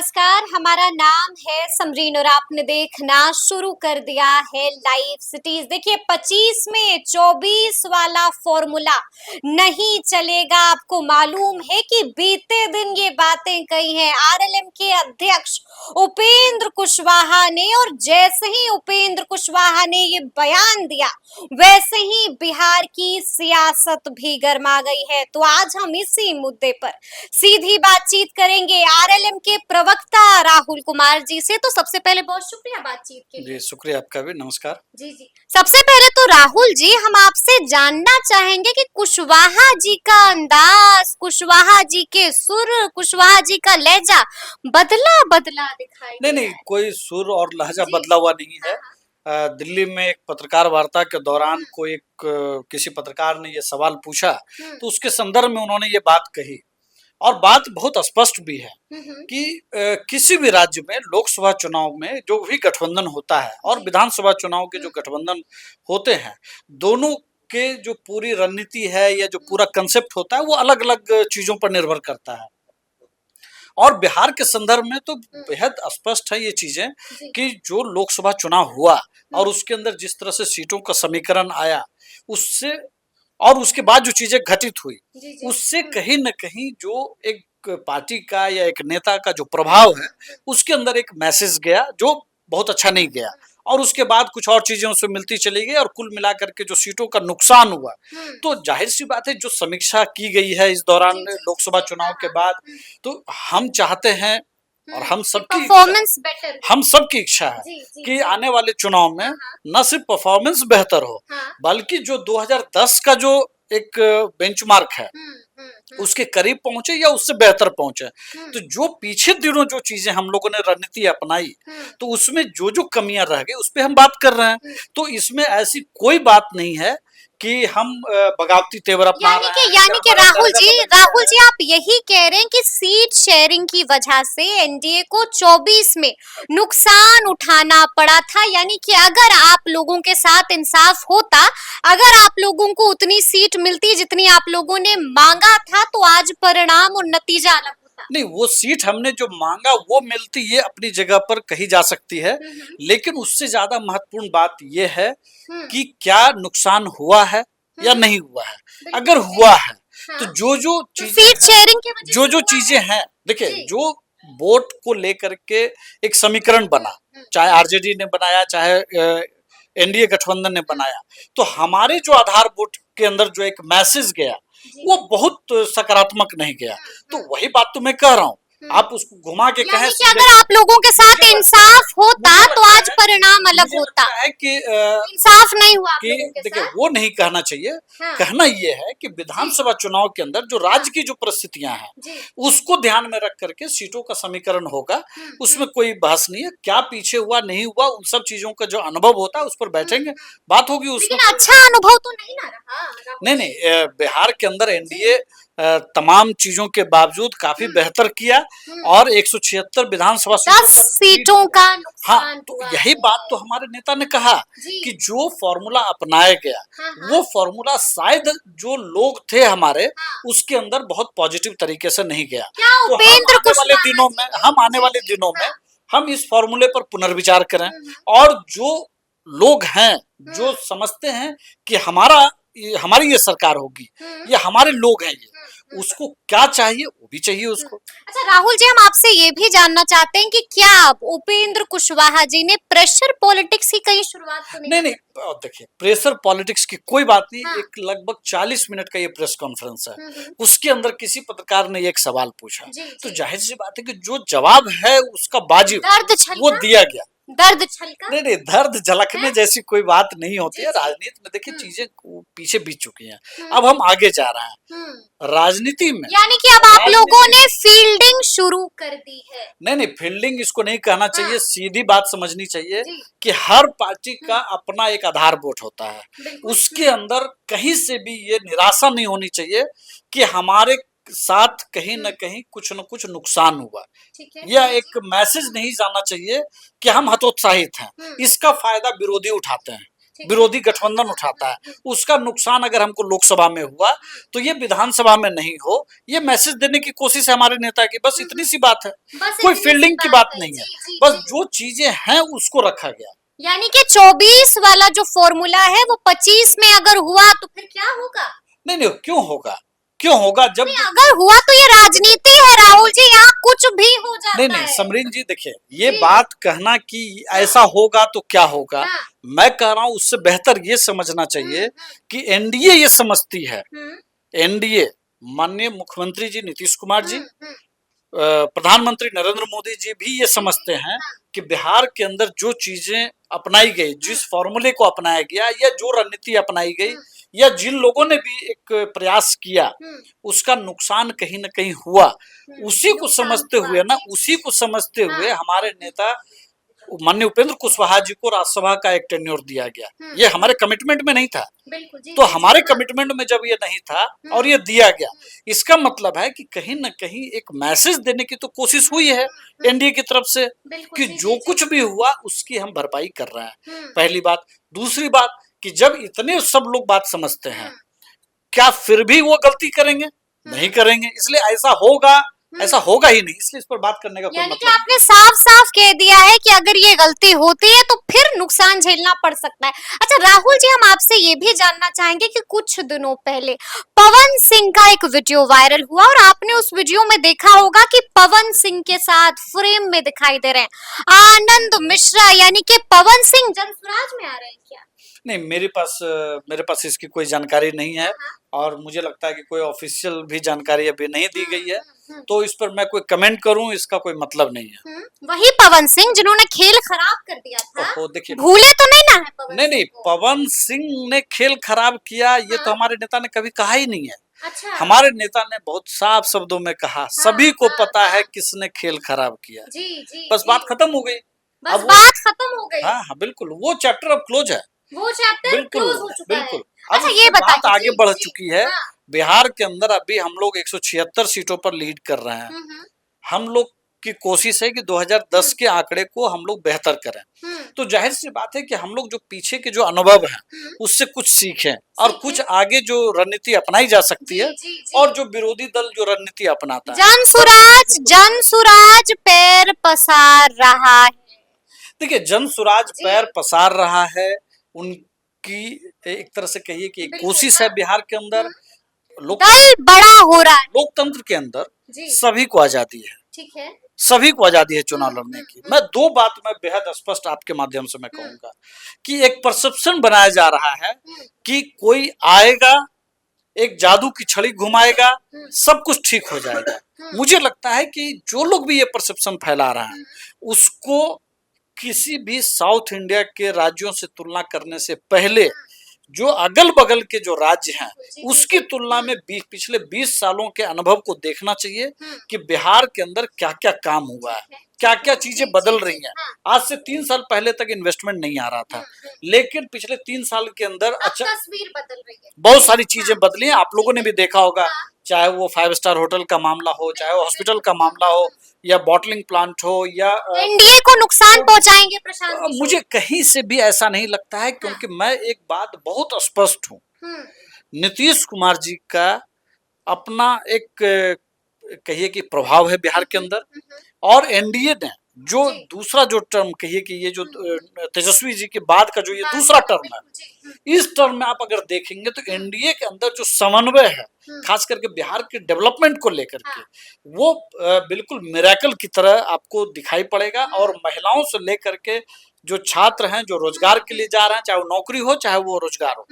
नमस्कार, हमारा नाम है समरीन और आपने देखना शुरू कर दिया है लाइव सिटीज। देखिए 25 में 24 वाला फॉर्मूला नहीं चलेगा। आपको मालूम है कि बीते दिन ये बातें कही हैं आरएलएम के अध्यक्ष उपेंद्र कुशवाहा ने, और जैसे ही उपेंद्र कुशवाहा ने ये बयान दिया वैसे ही बिहार की सियासत भी गर्मा गई है। तो आज हम इसी मुद्दे पर सीधी बातचीत करेंगे आरएलएम के प्रवक्ता राहुल कुमार जी से। तो सबसे पहले बहुत शुक्रिया बातचीत के लिए। जी शुक्रिया आपका भी, नमस्कार। जी। सबसे पहले तो राहुल जी हम आपसे जानना चाहेंगे कि कुशवाहा जी का अंदाज, कुशवाहा जी के सुर, कुशवाहा जी का लहजा बदला बदला दिखाई नहीं दे नहीं, रहा है। कोई सुर और लहजा जी। बदला हुआ नहीं है। हाँ। दिल्ली में एक पत्रकार वार्ता के दौरान कोई किसी पत्रकार ने ये सवाल पूछा, तो उसके संदर्भ में उन्होंने ये बात कही, और बात बहुत स्पष्ट भी है कि किसी भी राज्य में लोकसभा चुनाव में जो भी गठबंधन होता है और विधानसभा चुनाव के जो गठबंधन होते हैं, दोनों के जो पूरी रणनीति है या जो पूरा कंसेप्ट होता है वो अलग अलग चीजों पर निर्भर करता है। और बिहार के संदर्भ में तो बेहद स्पष्ट है ये चीजें कि जो लोकसभा चुनाव हुआ और उसके अंदर जिस तरह से सीटों का समीकरण आया, उससे और उसके बाद जो चीजें घटित हुई, उससे कहीं न कहीं जो एक पार्टी का या एक नेता का जो प्रभाव है, उसके अंदर एक मैसेज गया जो बहुत अच्छा नहीं गया, और उसके बाद कुछ और चीजें उससे मिलती चली गई, और कुल मिलाकर के जो सीटों का नुकसान हुआ, तो जाहिर सी बात है जो समीक्षा की गई है इस दौरान लोकसभा चुनाव के बाद, तो हम चाहते हैं और हम सबकी इच्छा है कि आने वाले चुनाव में न सिर्फ परफॉर्मेंस बेहतर हो, बल्कि जो 2010 का जो एक बेंचमार्क है उसके करीब पहुंचे या उससे बेहतर पहुंचे। तो जो पीछे दिनों जो चीजें हम लोगों ने रणनीति अपनाई, तो उसमें जो जो कमियां रह गई उस पे हम बात कर रहे हैं। तो इसमें ऐसी कोई बात नहीं है कि हम बगावती तेवर अपना रहे हैं। यानी कि राहुल जी आप यही कह रहे हैं कि सीट शेयरिंग की वजह से एनडीए को 24 में नुकसान उठाना पड़ा था। यानी कि अगर आप लोगों के साथ इंसाफ होता, अगर आप लोगों को उतनी सीट मिलती जितनी आप लोगों ने मांगा था, तो आज परिणाम और नतीजा अलग होता। नहीं, वो सीट हमने जो मांगा वो मिलती, ये अपनी जगह पर कही जा सकती है, लेकिन उससे ज्यादा महत्वपूर्ण बात ये है कि क्या नुकसान हुआ है या नहीं हुआ है। अगर हुआ है तो जो सीट शेयरिंग की वजह जो चीजें हैं, देखिए जो वोट को लेकर के एक समीकरण बना, चाहे आरजेडी ने बनाया चाहे एनडीए गठबंधन ने बनाया, तो हमारे जो आधार वोट के अंदर जो एक मैसेज गया वो बहुत सकारात्मक नहीं गया। तो वही बात तो मैं कह रहा हूँ, आप उसको घुमा के कहें कि अगर आप लोगों के साथ इंसाफ होता तो आज परिणाम अलग होता है कि इंसाफ नहीं हुआ आप लोगों के देखिए साथ। वो नहीं कहना चाहिए। कहना ये है कि विधानसभा चुनाव के अंदर जो राज्य की जो परिस्थितियां हैं उसको ध्यान में रख करके सीटों का समीकरण होगा, उसमें कोई बहस नहीं है। क्या पीछे हुआ नहीं हुआ उन सब चीजों का जो अनुभव होता है उस पर बैठेंगे, बात होगी उसमें। अच्छा अनुभव तो नहीं ना रहा। नहीं, बिहार के अंदर एनडीए तमाम चीजों के बावजूद काफी बेहतर किया, और 176 विधानसभा 10 सीटों का नुकसान। हाँ, तो यही बात तो हमारे नेता ने कहा कि जो फॉर्मूला अपनाया गया वो फॉर्मूला शायद जो लोग थे हमारे उसके अंदर बहुत पॉजिटिव तरीके से नहीं गया। तो हम आने वाले दिनों में हम इस फॉर्मूले पर पुनर्विचार करें, और जो लोग हैं जो समझते हैं कि हमारी ये सरकार होगी, ये हमारे लोग हैं, ये उसको क्या चाहिए वो भी चाहिए उसको। अच्छा राहुल जी, हम आपसे ये भी जानना चाहते हैं कि क्या उपेंद्र कुशवाहा जी ने प्रेशर पॉलिटिक्स की कहीं शुरुआत तो नहीं, देखिए प्रेशर पॉलिटिक्स की कोई बात नहीं। एक लगभग 40 मिनट का ये प्रेस कॉन्फ्रेंस है, उसके अंदर किसी पत्रकार ने एक सवाल पूछा, तो जाहिर सी बात है कि जो जवाब है उसका वाजिब वो दिया गया। दर्द छलका? नहीं, दर्द झलकने जैसी कोई बात नहीं होती है। राजनीति में देखिए चीजें पीछे बीत चुकी हैं, अब हम आगे जा रहे हैं राजनीति में। यानी कि अब आप लोगों ने फील्डिंग शुरू कर दी है। नहीं, फील्डिंग इसको नहीं कहना चाहिए, सीधी बात समझनी चाहिए कि हर पार्टी का अपना एक आधार वोट होता है, उसके अंदर कहीं से भी ये निराशा नहीं होनी चाहिए कि हमारे साथ कहीं न कहीं कुछ न कुछ नुकसान हुआ। यह एक मैसेज नहीं जाना चाहिए कि हम हतोत्साहित हैं, इसका फायदा विरोधी उठाते हैं। विरोधी गठबंधन उठाता है, उसका नुकसान अगर हमको लोकसभा में हुआ तो ये विधानसभा में नहीं हो, ये मैसेज देने की कोशिश है हमारे नेता की, बस इतनी सी बात है, कोई फील्डिंग की बात नहीं है, बस जो चीजें हैं उसको रखा गया। यानी कि 24 वाला जो फॉर्मूला है वो 25 में अगर हुआ तो फिर क्या होगा? नहीं, क्यों होगा, क्यों होगा जब अगर हुआ तो ये राजनीति है राहुल जी, यहाँ कुछ भी हो जाता नहीं, है। समरीन जी देखिए, ये बात कहना कि ऐसा होगा तो क्या होगा, मैं कह रहा हूं उससे बेहतर ये समझना चाहिए कि एनडीए ये समझती है, एनडीए माननीय मुख्यमंत्री जी नीतीश कुमार जी, प्रधानमंत्री नरेंद्र मोदी जी भी ये समझते हैं कि बिहार के अंदर जो चीजें अपनाई गई, जिस फॉर्मूले को अपनाया गया या जो रणनीति अपनाई गई या जिन लोगों ने भी एक प्रयास किया, उसका नुकसान कहीं ना कहीं हुआ, उसी को समझते हुए हमारे नेता माननीय उपेंद्र कुशवाहा जी को राज्यसभा का एक टेन्योर दिया गया। ये हमारे कमिटमेंट में नहीं था, तो हमारे कमिटमेंट में जब ये नहीं था और ये दिया गया, इसका मतलब है कि कहीं ना कहीं एक मैसेज देने की तो कोशिश हुई है एनडीए की तरफ से कि जो कुछ भी हुआ उसकी हम भरपाई कर रहे हैं, पहली बात। दूसरी बात कि जब इतने सब लोग बात समझते हैं, क्या फिर भी वो गलती करेंगे? नहीं करेंगे, इसलिए ऐसा होगा ही नहीं, इसलिए इस पर बात करने का कोई यानी मतलब कि आपने साफ साफ कह दिया है कि अगर ये गलती होती है तो फिर नुकसान झेलना पड़ सकता है। अच्छा राहुल जी, हम आपसे ये भी जानना चाहेंगे कि कुछ दिनों पहले पवन सिंह का एक वीडियो वायरल हुआ और आपने उस वीडियो में देखा होगा कि पवन सिंह के साथ फ्रेम में दिखाई दे रहे हैं आनंद मिश्रा, यानी कि पवन सिंह जनसुराज में आ रहे हैं क्या? नहीं, मेरे पास इसकी कोई जानकारी नहीं है और मुझे लगता है कि कोई ऑफिशियल भी जानकारी अभी नहीं दी गई है, तो इस पर मैं कोई कमेंट करूं इसका कोई मतलब नहीं है। वही पवन सिंह जिन्होंने खेल खराब कर दिया था, देखिए भूले तो नहीं ना है पवन नहीं, पवन सिंह ने खेल खराब किया ये तो हमारे नेता ने कभी कहा ही नहीं है। अच्छा। हमारे नेता ने बहुत साफ शब्दों में कहा, सभी को पता है किसने खेल खराब किया, बस बात खत्म हो गई, बस बात खत्म हो गई। हाँ, बिल्कुल, वो चैप्टर अब क्लोज है, वो चैप्टर क्लोज हो चुका है। अच्छा ये बात आगे बढ़ चुकी है। बिहार के अंदर अभी हम लोग 176 सीटों पर लीड कर रहे हैं। हम लोग की कोशिश है कि 2010 के आंकड़े को हम लोग बेहतर करें, तो जाहिर सी बात है कि हम लोग जो पीछे के जो अनुभव हैं उससे कुछ सीखें और कुछ आगे जो रणनीति अपनाई जा सकती है और जो विरोधी दल जो रणनीति अपनाता है। जनसुराज पैर पसार रहा है। देखिए, जनसुराज पैर पसार रहा है, उनकी एक तरह से कहिए कि कोशिश है बिहार के अंदर दल बड़ा हो रहा है। लोकतंत्र के अंदर सभी को आजादी है, ठीक है, सभी को आजादी है चुनाव लड़ने की। मैं दो बात मैं बेहद स्पष्ट आपके माध्यम से मैं कहूंगा कि एक परसेप्शन बनाया जा रहा है कि कोई आएगा, एक जादू की छड़ी घुमाएगा, सब कुछ ठीक हो जाएगा। मुझे लगता है कि जो लोग भी ये परसेप्शन फैला रहा है उसको किसी भी साउथ इंडिया के राज्यों से तुलना करने से पहले जो अगल बगल के जो राज्य हैं उसकी तुलना में पिछले 20 सालों के अनुभव को देखना चाहिए कि बिहार के अंदर क्या क्या काम हुआ है, क्या क्या चीजें बदल रही हैं। आज से 3 साल पहले तक इन्वेस्टमेंट नहीं आ रहा था, लेकिन पिछले 3 साल के अंदर अच्छा तस्वीर बदल रही है, बहुत सारी चीजें बदली हैं। आप लोगों ने भी देखा होगा, चाहे वो 5 स्टार होटल का मामला हो, चाहे वो हॉस्पिटल का मामला हो या बॉटलिंग प्लांट हो या एनडीए को नुकसान पहुंचाएंगे प्रशांत। मुझे कहीं से भी ऐसा नहीं लगता है, क्योंकि मैं एक बात बहुत स्पष्ट हूँ, नीतीश कुमार जी का अपना एक कहिए कि प्रभाव है बिहार के अंदर, और एनडीए ने जो दूसरा जो टर्म कहिए कि ये जो तेजस्वी जी के बाद का जो ये दूसरा टर्म है, इस टर्म में आप अगर देखेंगे तो एनडीए के अंदर जो समन्वय है खास करके बिहार के डेवलपमेंट को लेकर के, वो बिल्कुल मिरेकल की तरह आपको दिखाई पड़ेगा। और महिलाओं से लेकर के जो छात्र हैं जो रोजगार के लिए जा रहे हैं, चाहे वो नौकरी हो चाहे वो रोजगार हो,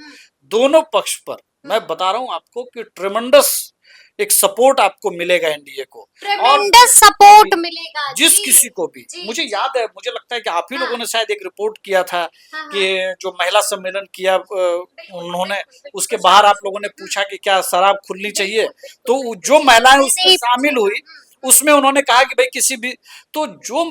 दोनों पक्ष पर मैं बता रहा हूं आपको कि ट्रेमेंडस एक सपोर्ट आपको मिलेगा एनडीए को, ट्रेमेंडस सपोर्ट मिलेगा जिस किसी को भी। मुझे याद है, मुझे लगता है कि आप ही लोगों ने शायद एक रिपोर्ट किया था कि जो महिला सम्मेलन किया उन्होंने, उसके बाहर आप लोगों ने पूछा कि क्या शराब खुलनी चाहिए, तो जो महिलाएं उसमें शामिल हुई उसमें उन्होंने कहा कि भाई किसी भी, तो जो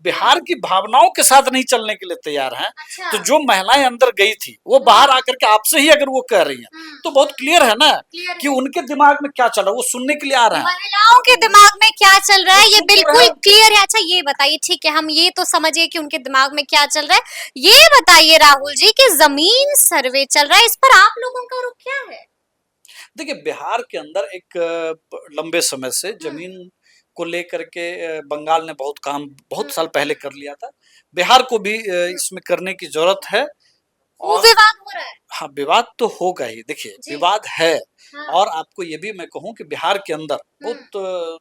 बिहार की भावनाओं के साथ नहीं चलने के लिए तैयार हैं, अच्छा। तो जो महिलाएं अंदर गई थी वो बाहर आकर के आपसे ही अगर वो कह रही हैं तो बहुत क्लियर है ना क्लियर कि है। उनके दिमाग में क्या चल रहा है, वो सुनने के लिए आ रहे हैं। महिलाओं के दिमाग में क्या चल रहा है ये बिल्कुल बिल्कुल है। क्लियर है। अच्छा ये बताइए, ठीक है, हम ये तो समझिए कि उनके दिमाग में क्या चल रहा है। ये बताइए राहुल जी कि जमीन सर्वे चल रहा है, इस पर आप लोगों का रुख क्या है? देखिए बिहार के अंदर एक लंबे समय से जमीन को लेकर के बंगाल ने बहुत काम बहुत साल पहले कर लिया था। बिहार को भी इसमें करने की जरूरत है। वो और विवाद हो रहा है। हाँ, विवाद तो होगा ही। देखिए जी। विवाद है। हाँ। और आपको ये भी मैं कहूँ कि बिहार के अंदर बहुत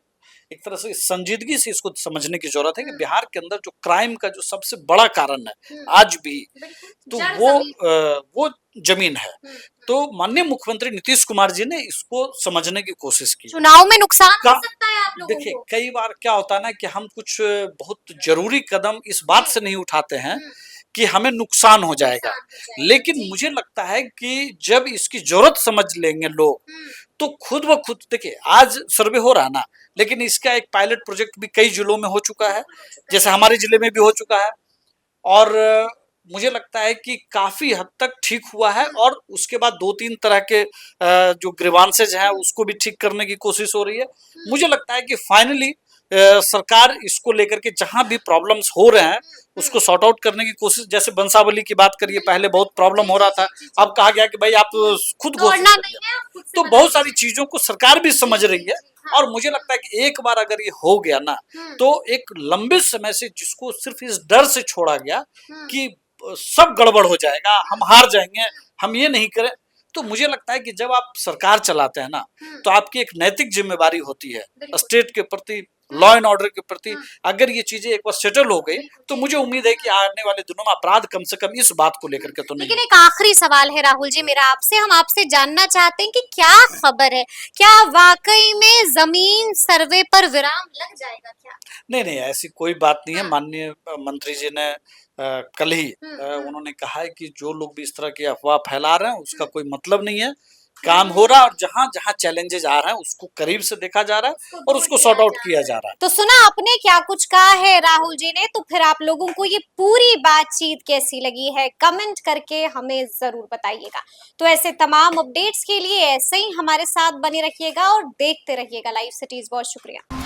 एक तरह से संजीदगी से इसको समझने की जरूरत है कि बिहार के अंदर जो क्राइम का जो सबसे बड़ा कारण है आज भी, तो वो जमीन है। तो माननीय मुख्यमंत्री नीतीश कुमार जी ने इसको समझने की कोशिश की। चुनाव में नुकसान हो का सकता है आप लोगों देखिए को। कई बार क्या होता है ना कि हम कुछ बहुत जरूरी कदम इस बात से नहीं उठाते हैं कि हमें नुकसान हो जाएगा, लेकिन मुझे लगता है कि जब इसकी जरूरत समझ लेंगे लोग तो खुद ब खुद, देखिए आज सर्वे हो रहा है ना, लेकिन इसका एक पायलट प्रोजेक्ट भी कई जिलों में हो चुका है, जैसे हमारे जिले में भी हो चुका है। और मुझे लगता है कि काफी हद तक ठीक हुआ है। और उसके बाद 2-3 तरह के जो ग्रीवांसेज हैं उसको भी ठीक करने की कोशिश हो रही है। मुझे लगता है कि फाइनली सरकार इसको लेकर के जहां भी प्रॉब्लम्स हो रहे हैं उसको सॉर्ट आउट करने की कोशिश, जैसे बंसावली की बात करिए, पहले बहुत प्रॉब्लम हो रहा था, अब कहा गया कि भाई आप खुद घोषित करिए। तो बहुत सारी चीजों को सरकार भी समझ रही है। और मुझे लगता है कि एक बार अगर ये हो गया ना तो एक लंबे समय से जिसको सिर्फ इस डर से छोड़ा गया कि सब गड़बड़ हो जाएगा, हम हार जाएंगे, हम ये नहीं करें, तो मुझे लगता है कि जब आप सरकार चलाते हैं ना तो आपकी एक नैतिक जिम्मेवारी होती है स्टेट के प्रति, लॉ एंड ऑर्डर के प्रति। अगर ये चीजें एक बार सेटल हो गई तो मुझे उम्मीद है कि आने वाले दिनों में अपराध कम से कम इस बात को लेकर के तो नहीं। लेकिन एक आखिरी सवाल है राहुल जी मेरा आपसे, हम आपसे जानना चाहते हैं कि क्या खबर है, क्या वाकई में जमीन सर्वे पर विराम लग जाएगा क्या? नहीं नहीं, ऐसी कोई बात नहीं है। माननीय मंत्री जी ने कल ही उन्होंने कहा है कि जो लोग भी इस तरह की अफवाह फैला रहे हैं उसका कोई मतलब नहीं है, काम हो रहा है और जहां जहां चैलेंजेस आ रहे हैं उसको करीब से देखा जा रहा है और उसको सॉर्ट आउट किया जा रहा है। तो सुना आपने क्या कुछ कहा है राहुल जी ने, तो फिर आप लोगों को ये पूरी बातचीत कैसी लगी है कमेंट करके हमें जरूर बताइएगा। तो ऐसे तमाम अपडेट्स के लिए ऐसे ही हमारे साथ बने रहिएगा और देखते रहिएगा लाइव सिटीज। बहुत शुक्रिया।